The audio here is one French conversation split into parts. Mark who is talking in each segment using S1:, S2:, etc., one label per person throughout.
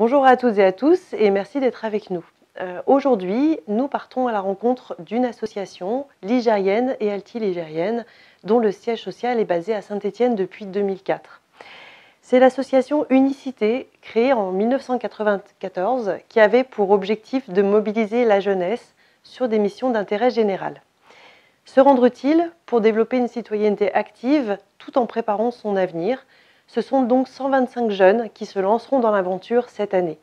S1: Bonjour à toutes et à tous et merci d'être avec nous. Aujourd'hui, nous partons à la rencontre d'une association ligérienne et altiligérienne dont le siège social est basé à Saint-Étienne depuis 2004. C'est l'association Unicité, créée en 1994, qui avait pour objectif de mobiliser la jeunesse sur des missions d'intérêt général. Se rendre utile pour développer une citoyenneté active tout en préparant son avenir. Ce sont donc 125 jeunes qui se lanceront dans l'aventure cette année.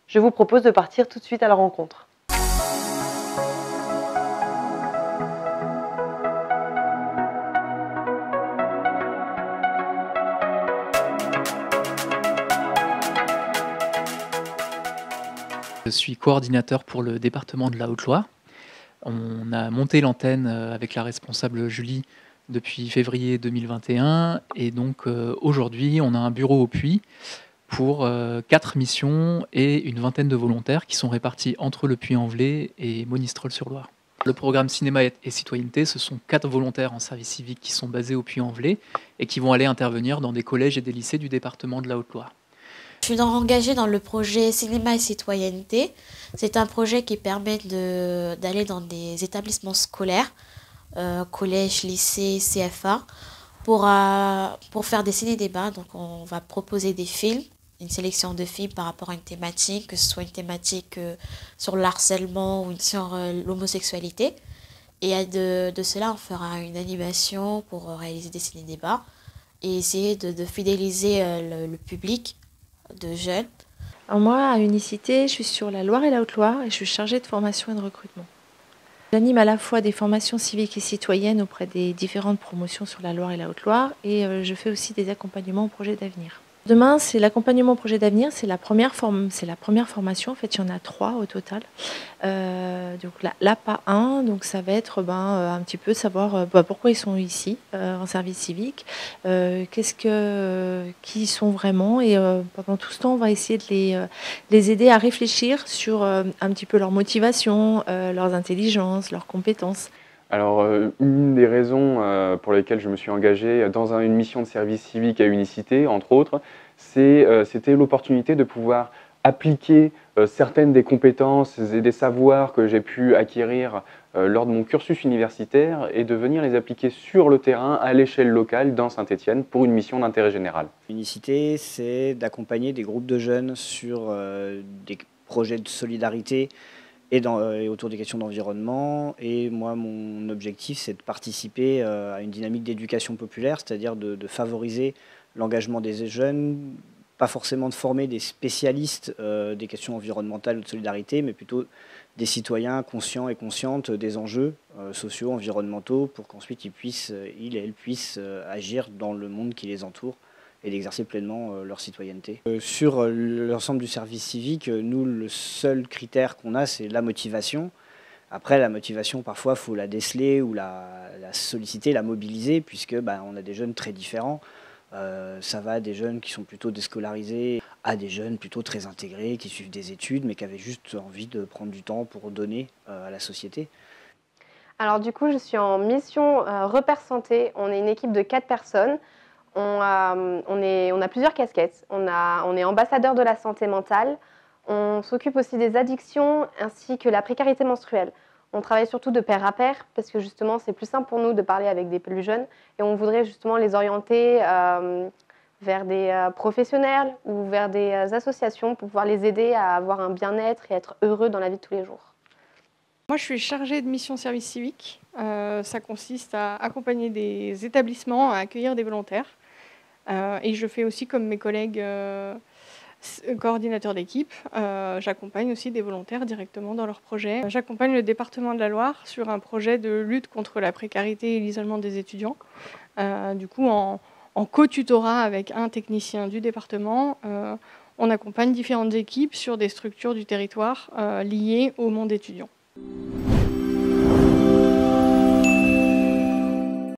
S1: Je vous propose de partir tout de suite à la rencontre.
S2: Je suis coordinateur pour le département de la Haute-Loire. On a monté l'antenne avec la responsable Julie depuis février 2021 et donc aujourd'hui on a un bureau au Puy pour 4 missions et une vingtaine de volontaires qui sont répartis entre le Puy-en-Velay et Monistrol-sur-Loire. Le programme Cinéma et Citoyenneté, ce sont 4 volontaires en service civique qui sont basés au Puy-en-Velay et qui vont aller intervenir dans des collèges et des lycées du département de la Haute-Loire.
S3: Je suis engagée dans le projet Cinéma et Citoyenneté. C'est un projet qui permet d'aller dans des établissements scolaires, collèges, lycées, CFA, pour faire des ciné-débats. Donc on va proposer des films, une sélection de films par rapport à une thématique, que ce soit une thématique sur le harcèlement ou sur l'homosexualité. Et de cela, on fera une animation pour réaliser des ciné-débats et essayer de fidéliser le public de jeunes.
S4: Alors moi, à Unicité, je suis sur la Loire et la Haute-Loire et je suis chargée de formation et de recrutement. J'anime à la fois des formations civiques et citoyennes auprès des différentes promotions sur la Loire et la Haute-Loire et je fais aussi des accompagnements au projet d'avenir. Demain, c'est l'accompagnement au projet d'avenir, c'est la première formation, en fait il y en a 3 au total. Donc l'APA 1, donc ça va être un petit peu savoir pourquoi ils sont ici en service civique, qui ils sont vraiment et pendant tout ce temps on va essayer de les aider à réfléchir sur un petit peu leur motivation, leurs intelligences, leurs compétences.
S5: Alors, une des raisons pour lesquelles je me suis engagé dans une mission de service civique à Unicité, entre autres, c'était l'opportunité de pouvoir appliquer certaines des compétences et des savoirs que j'ai pu acquérir lors de mon cursus universitaire et de venir les appliquer sur le terrain à l'échelle locale dans Saint-Étienne pour une mission d'intérêt général.
S6: Unicité, c'est d'accompagner des groupes de jeunes sur des projets de solidarité et autour des questions d'environnement. Et moi, mon objectif, c'est de participer à une dynamique d'éducation populaire, c'est-à-dire de favoriser l'engagement des jeunes, pas forcément de former des spécialistes des questions environnementales ou de solidarité, mais plutôt des citoyens conscients et conscientes des enjeux sociaux, environnementaux, pour qu'ensuite ils et elles puissent agir dans le monde qui les entoure et d'exercer pleinement leur citoyenneté. Sur l'ensemble du service civique, nous, le seul critère qu'on a, c'est la motivation. Après, la motivation, parfois, il faut la déceler ou la solliciter, la mobiliser, puisque on a des jeunes très différents. Ça va des jeunes qui sont plutôt déscolarisés à des jeunes plutôt très intégrés, qui suivent des études, mais qui avaient juste envie de prendre du temps pour donner à la société.
S7: Alors du coup, je suis en mission Repère Santé. On est une équipe de 4 personnes. On a plusieurs casquettes. On est ambassadeur de la santé mentale. On s'occupe aussi des addictions ainsi que la précarité menstruelle. On travaille surtout de pair à pair parce que justement c'est plus simple pour nous de parler avec des plus jeunes et on voudrait justement les orienter vers des professionnels ou vers des associations pour pouvoir les aider à avoir un bien-être et être heureux dans la vie de tous les jours.
S8: Moi, je suis chargée de mission service civique. Ça consiste à accompagner des établissements, à accueillir des volontaires. Et je fais aussi, comme mes collègues coordinateurs d'équipe, j'accompagne aussi des volontaires directement dans leurs projets. J'accompagne le département de la Loire sur un projet de lutte contre la précarité et l'isolement des étudiants. Du coup, en co-tutorat avec un technicien du département, on accompagne différentes équipes sur des structures du territoire liées au monde étudiant.